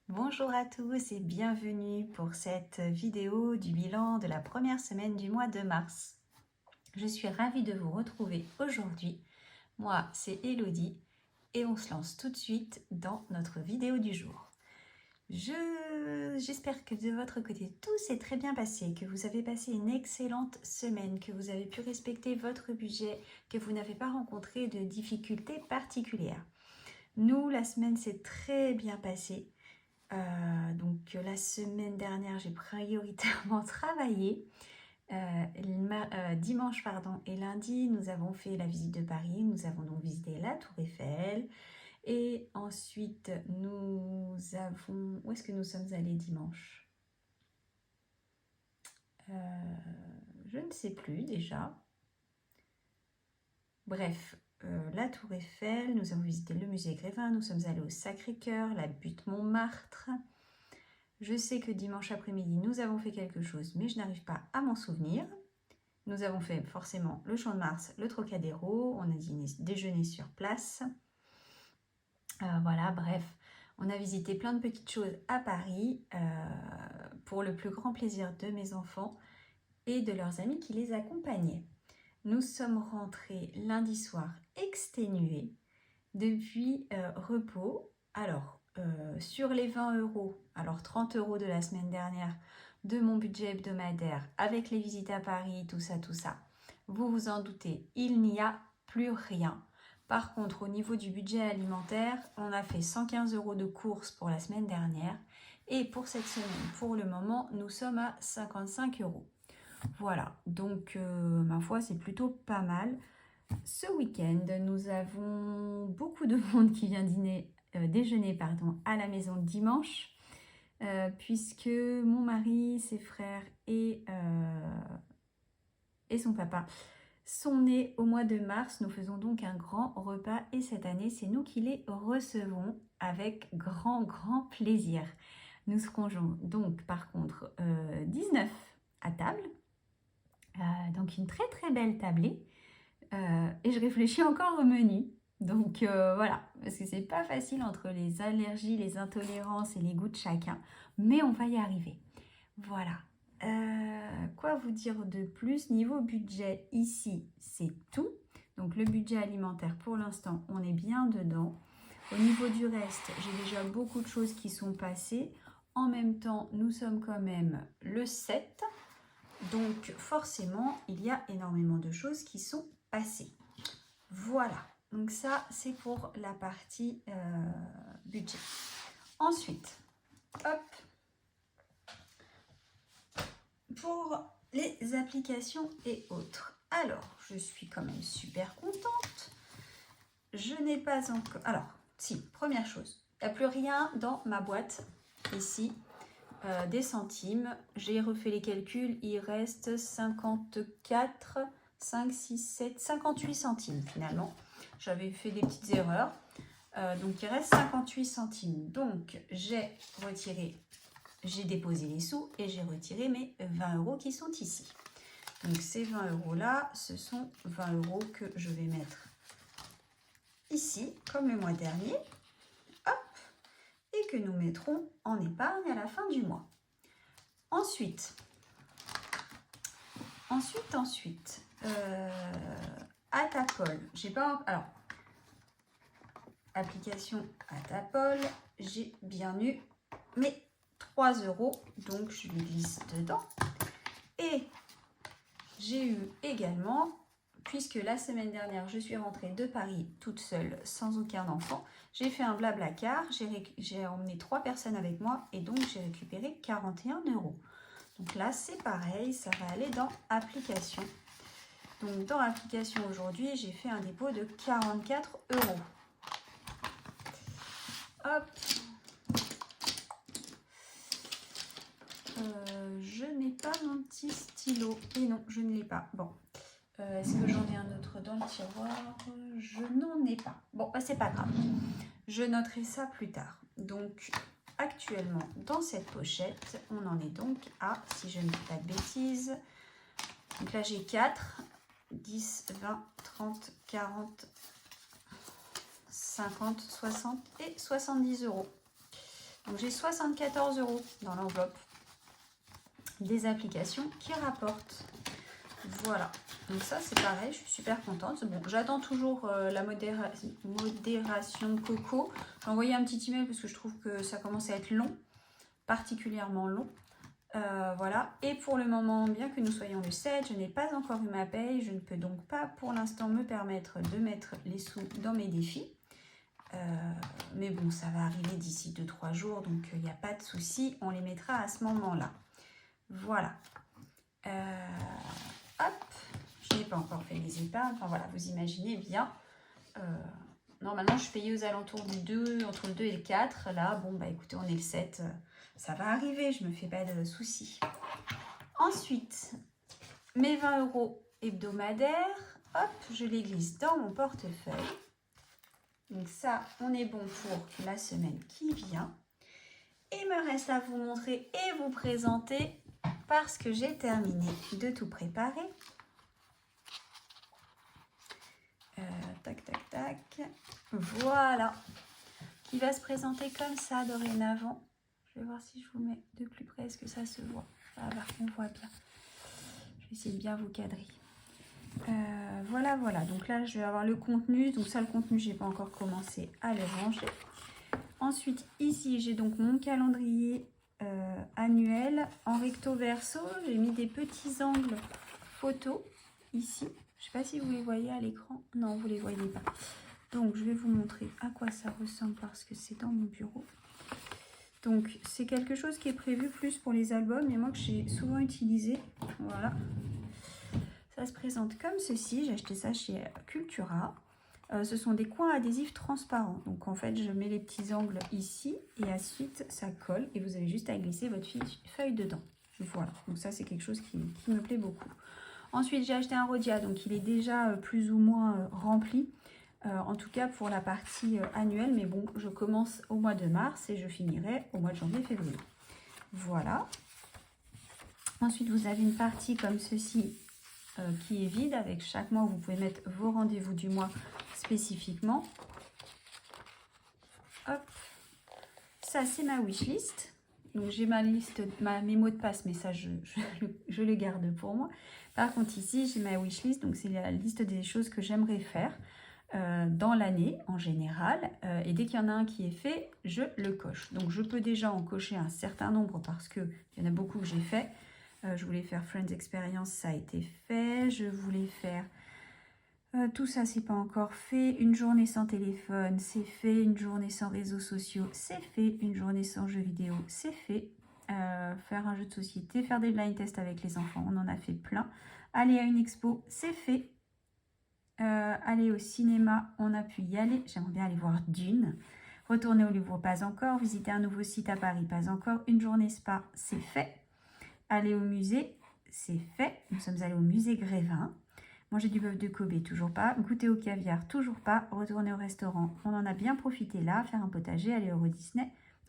Bonjour à tous et bienvenue pour cette vidéo du bilan de la première semaine du mois de mars. Je suis ravie de vous retrouver aujourd'hui. Moi, c'est Elodie et on se lance tout de suite dans notre vidéo du jour. J'espère que de votre côté, tout s'est très bien passé, que vous avez passé une excellente semaine, que vous avez pu respecter votre budget, que vous n'avez pas rencontré de difficultés particulières. Nous, la semaine s'est très bien passée. Donc la semaine dernière, j'ai prioritairement travaillé. Dimanche et lundi, nous avons fait la visite de Paris. Nous avons donc visité la Tour Eiffel. Et ensuite, nous avons... Où est-ce que nous sommes allés dimanche? Je ne sais plus déjà. Bref, la Tour Eiffel, nous avons visité le musée Grévin, nous sommes allés au Sacré-Cœur, la butte Montmartre. Je sais que dimanche après-midi, nous avons fait quelque chose, mais je n'arrive pas à m'en souvenir. Nous avons fait forcément le Champ de Mars, le Trocadéro, on a déjeuné sur place. Voilà, bref, on a visité plein de petites choses à Paris pour le plus grand plaisir de mes enfants et de leurs amis qui les accompagnaient. Nous sommes rentrés lundi soir exténués depuis repos. Alors, sur les 20 €, alors 30 € de la semaine dernière de mon budget hebdomadaire avec les visites à Paris, tout ça, vous vous en doutez, il n'y a plus rien. Par contre, au niveau du budget alimentaire, on a fait 115 € de courses pour la semaine dernière et pour cette semaine, pour le moment, nous sommes à 55 €. Voilà, donc ma foi, c'est plutôt pas mal. Ce week-end, nous avons beaucoup de monde qui vient déjeuner à la maison dimanche, puisque mon mari, ses frères et son papa sont nés au mois de mars. Nous faisons donc un grand repas et cette année, c'est nous qui les recevons avec grand plaisir. Nous serons donc par contre 19 à table, donc une très belle tablée. Et je réfléchis encore au menu. Donc voilà, parce que c'est pas facile entre les allergies, les intolérances et les goûts de chacun. Mais on va y arriver. Voilà. Quoi vous dire de plus? Niveau budget, ici, c'est tout. Donc le budget alimentaire, pour l'instant, on est bien dedans. Au niveau du reste, j'ai déjà beaucoup de choses qui sont passées. En même temps, nous sommes quand même le 7. Donc forcément, il y a énormément de choses qui sont passées. Voilà, donc ça c'est pour la partie budget. Ensuite, hop, pour les applications et autres. Alors, je suis quand même super contente. Je n'ai pas encore... Alors, si, première chose, il n'y a plus rien dans ma boîte ici. Des centimes, j'ai refait les calculs, il reste 54, 5, 6, 7, 58 centimes finalement. J'avais fait des petites erreurs, donc il reste 58 centimes. Donc j'ai déposé les sous et j'ai retiré mes 20 € qui sont ici. Donc ces 20 € là, ce sont 20 € que je vais mettre ici, comme le mois dernier. Et que nous mettrons en épargne à la fin du mois. Ensuite, Atapol. J'ai pas... Alors, application Atapol, j'ai bien eu mes 3 €, donc je les glisse dedans. Et j'ai eu également, puisque la semaine dernière, je suis rentrée de Paris toute seule, sans aucun enfant, j'ai fait un blablacar, j'ai emmené 3 personnes avec moi et donc j'ai récupéré 41 €. Donc là, c'est pareil, ça va aller dans application. Donc dans application aujourd'hui, j'ai fait un dépôt de 44 €. Hop. Je n'ai pas mon petit stylo. Et non, je ne l'ai pas. Bon. Est-ce que j'en ai un autre dans le tiroir? Je n'en ai pas. Bon, bah, c'est pas grave. Je noterai ça plus tard. Donc, actuellement, dans cette pochette, on en est donc à, si je ne dis pas de bêtises, donc là j'ai 4, 10, 20, 30, 40, 50, 60 et 70 €. Donc j'ai 74 € dans l'enveloppe des applications qui rapportent. Voilà, donc ça c'est pareil, je suis super contente. Bon, j'attends toujours la modération Coco. J'ai envoyé un petit email parce que je trouve que ça commence à être long, particulièrement long. Voilà, et pour le moment, bien que nous soyons le 7, je n'ai pas encore eu ma paye. Je ne peux donc pas pour l'instant me permettre de mettre les sous dans mes défis. Mais bon, ça va arriver d'ici 2-3 jours, donc il n'y a pas de souci, on les mettra à ce moment-là. Voilà. Hop, je n'ai pas encore fait les épargnes. Enfin voilà, vous imaginez bien. Normalement, je suis payée aux alentours du 2, entre le 2 et le 4. Là, bon, bah écoutez, on est le 7. Ça va arriver, je ne me fais pas de soucis. Ensuite, mes 20 € hebdomadaires, hop, je les glisse dans mon portefeuille. Donc ça, on est bon pour la semaine qui vient. Il me reste à vous montrer et vous présenter parce que j'ai terminé de tout préparer. Tac, tac, tac. Voilà. Qui va se présenter comme ça dorénavant. Je vais voir si je vous mets de plus près. Est-ce que ça se voit? Ça va, on voit bien. Je vais essayer de bien vous cadrer. Voilà, voilà. Donc là, je vais avoir le contenu. Donc ça, le contenu, je n'ai pas encore commencé à le ranger. Ensuite, ici, j'ai donc mon calendrier annuel en recto verso. J'ai mis des petits angles photos ici. Je ne sais pas si vous les voyez à l'écran. Non, vous ne les voyez pas. Donc, je vais vous montrer à quoi ça ressemble parce que c'est dans mon bureau. Donc, c'est quelque chose qui est prévu plus pour les albums et moi que j'ai souvent utilisé. Voilà. Ça se présente comme ceci. J'ai acheté ça chez Cultura. Ce sont des coins adhésifs transparents. Donc, en fait, je mets les petits angles ici et ensuite, ça colle et vous avez juste à glisser votre feuille dedans. Voilà. Donc, ça, c'est quelque chose qui me plaît beaucoup. Ensuite, j'ai acheté un Rhodia. Donc, il est déjà plus ou moins rempli. En tout cas pour la partie annuelle, mais bon, je commence au mois de mars et je finirai au mois de janvier-février. Voilà. Ensuite, vous avez une partie comme ceci qui est vide. Avec chaque mois, vous pouvez mettre vos rendez-vous du mois spécifiquement. Hop. Ça, c'est ma wishlist. Donc, j'ai ma liste, mes mots de passe, mais ça, je les garde pour moi. Par contre, ici, j'ai ma wishlist. Donc, c'est la liste des choses que j'aimerais faire dans l'année en général, et dès qu'il y en a un qui est fait, je le coche. Donc je peux déjà en cocher un certain nombre parce qu'il y en a beaucoup que j'ai fait. Je voulais faire Friends Experience, ça a été fait. Je voulais faire tout ça, c'est pas encore fait. Une journée sans téléphone, c'est fait. Une journée sans réseaux sociaux, c'est fait. Une journée sans jeux vidéo, c'est fait. Faire un jeu de société, faire des blind tests avec les enfants, on en a fait plein. Aller à une expo, c'est fait. Aller au cinéma, on a pu y aller. J'aimerais bien aller voir Dune. Retourner au Louvre, pas encore. Visiter un nouveau site à Paris, pas encore. Une journée spa, c'est fait. Aller au musée, c'est fait. Nous sommes allés au musée Grévin. Manger du bœuf de Kobe, toujours pas. Goûter au caviar, toujours pas. Retourner au restaurant, on en a bien profité là. Faire un potager, aller au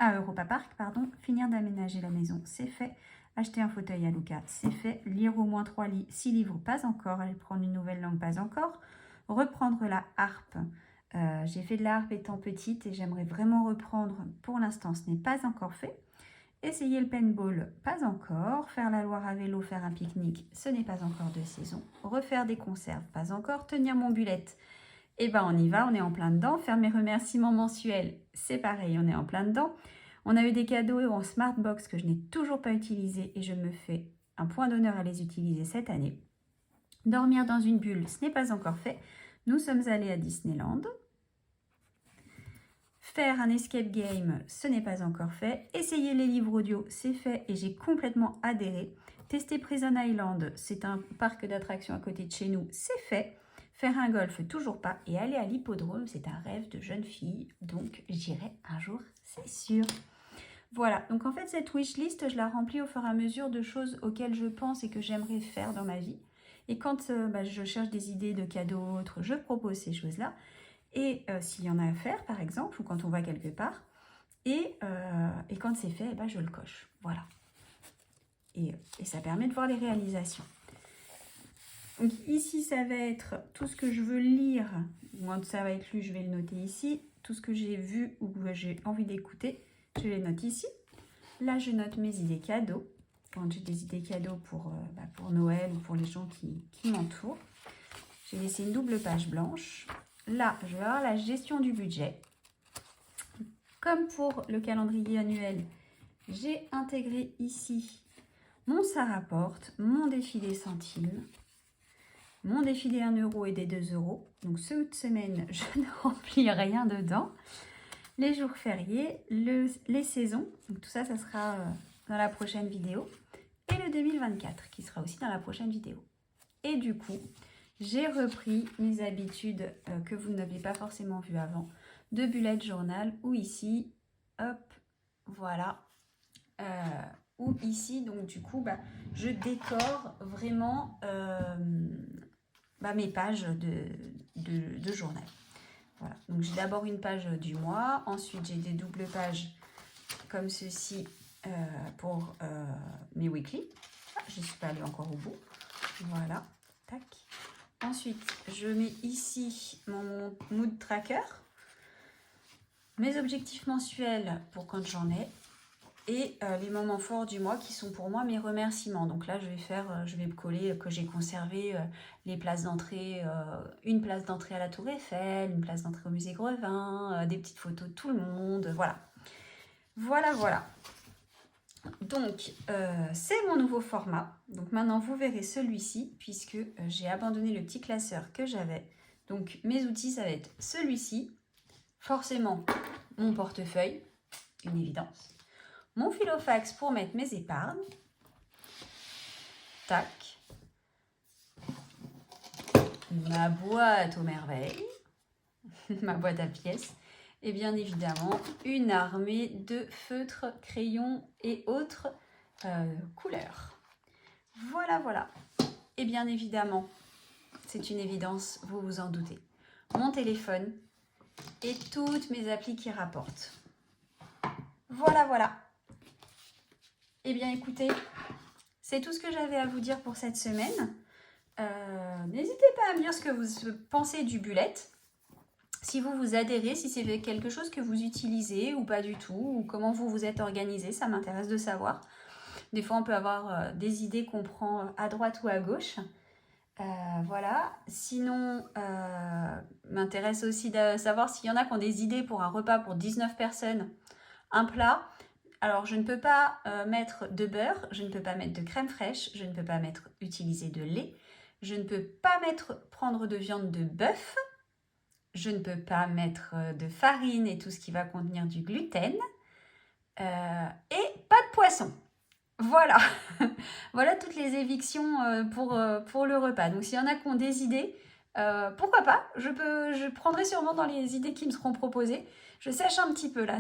Europa Park, pardon. Finir d'aménager la maison, c'est fait. Acheter un fauteuil à Luca, c'est fait. Lire au moins 6 livres, pas encore. Aller prendre une nouvelle langue, pas encore. Reprendre la harpe. J'ai fait de la harpe étant petite et j'aimerais vraiment reprendre. Pour l'instant, ce n'est pas encore fait. Essayer le paintball, pas encore. Faire la Loire à vélo, faire un pique-nique, ce n'est pas encore de saison. Refaire des conserves, pas encore. Tenir mon bullet, eh ben on y va, on est en plein dedans. Faire mes remerciements mensuels, c'est pareil, on est en plein dedans. On a eu des cadeaux en Smartbox que je n'ai toujours pas utilisés et je me fais un point d'honneur à les utiliser cette année. Dormir dans une bulle, ce n'est pas encore fait. Nous sommes allés à Disneyland. Faire un escape game, ce n'est pas encore fait. Essayer les livres audio, c'est fait et j'ai complètement adhéré. Tester Prison Island, c'est un parc d'attractions à côté de chez nous, c'est fait. Faire un golf, toujours pas. Et aller à l'hippodrome, c'est un rêve de jeune fille, donc j'irai un jour, c'est sûr. Voilà, donc en fait cette wishlist, je la remplis au fur et à mesure de choses auxquelles je pense et que j'aimerais faire dans ma vie. Et quand je cherche des idées de cadeaux autres, je propose ces choses-là. Et s'il y en a à faire, par exemple, ou quand on va quelque part. Et quand c'est fait, je le coche. Voilà. Et ça permet de voir les réalisations. Donc ici, ça va être tout ce que je veux lire. Quand ça va être lu, je vais le noter ici. Tout ce que j'ai vu ou que j'ai envie d'écouter, je les note ici. Là, je note mes idées cadeaux. Quand j'ai des idées cadeaux pour Noël ou pour les gens qui m'entourent. J'ai laissé une double page blanche. Là, je vais avoir la gestion du budget. Comme pour le calendrier annuel, j'ai intégré ici mon ça rapporte, mon défi des centimes, mon défi des 1 euro et des 2 €. Donc, cette semaine, je ne remplis rien dedans. Les jours fériés, les saisons. Donc, tout ça, ça sera dans la prochaine vidéo. Et le 2024, qui sera aussi dans la prochaine vidéo. Et du coup, j'ai repris mes habitudes que vous n'aviez pas forcément vues avant, de bullet journal, ou ici, hop, voilà, ou ici, donc du coup, je décore vraiment mes pages de journal. Voilà, donc j'ai d'abord une page du mois, ensuite j'ai des doubles pages comme ceci pour mes weekly. Ah, je ne suis pas allée encore au bout. Voilà, tac. Ensuite, je mets ici mon mood tracker, mes objectifs mensuels pour quand j'en ai, et les moments forts du mois qui sont pour moi mes remerciements. Donc là, je vais me coller que j'ai conservé les places d'entrée, une place d'entrée à la Tour Eiffel, une place d'entrée au musée Grevin, des petites photos de tout le monde, voilà. Voilà. Donc, c'est mon nouveau format. Donc maintenant, vous verrez celui-ci, puisque j'ai abandonné le petit classeur que j'avais. Donc, mes outils, ça va être celui-ci. Forcément, mon portefeuille, une évidence. Mon filofax pour mettre mes épargnes. Tac. Ma boîte aux merveilles. Ma boîte à pièces. Et bien évidemment, une armée de feutres, crayons et autres couleurs. Voilà. Et bien évidemment, c'est une évidence, vous vous en doutez. Mon téléphone et toutes mes applis qui rapportent. Voilà. Eh bien écoutez, c'est tout ce que j'avais à vous dire pour cette semaine. N'hésitez pas à me dire ce que vous pensez du bullet. Si vous adhérez, si c'est quelque chose que vous utilisez ou pas du tout, ou comment vous vous êtes organisé, ça m'intéresse de savoir. Des fois, on peut avoir des idées qu'on prend à droite ou à gauche. Voilà. Sinon, m'intéresse aussi de savoir s'il y en a qui ont des idées pour un repas pour 19 personnes, un plat. Alors, je ne peux pas mettre de beurre, je ne peux pas mettre de crème fraîche, je ne peux pas utiliser de lait, je ne peux pas prendre de viande de bœuf, je ne peux pas mettre de farine et tout ce qui va contenir du gluten, et pas de poisson. Voilà, voilà toutes les évictions pour le repas. Donc, s'il y en a qui ont des idées, pourquoi pas, je prendrai sûrement dans les idées qui me seront proposées. Je sèche un petit peu là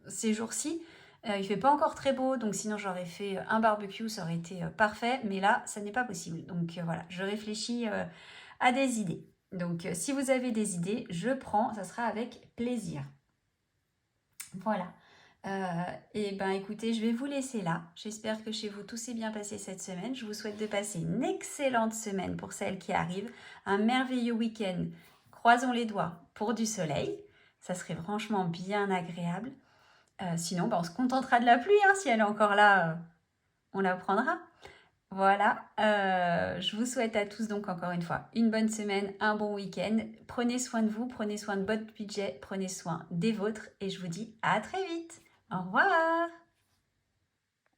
ces jours-ci. Il ne fait pas encore très beau, donc sinon j'aurais fait un barbecue, ça aurait été parfait. Mais là, ça n'est pas possible. Donc voilà, je réfléchis à des idées. Donc si vous avez des idées, je prends, ça sera avec plaisir. Voilà. Et ben écoutez, je vais vous laisser là. J'espère que chez vous tout s'est bien passé cette semaine. Je vous souhaite de passer une excellente semaine pour celle qui arrive. Un merveilleux week-end. Croisons les doigts pour du soleil. Ça serait franchement bien agréable. Sinon, on se contentera de la pluie. Hein, si elle est encore là, on la prendra. Voilà. Je vous souhaite à tous donc encore une fois une bonne semaine, un bon week-end. Prenez soin de vous, prenez soin de votre budget, prenez soin des vôtres. Et je vous dis à très vite. Au revoir.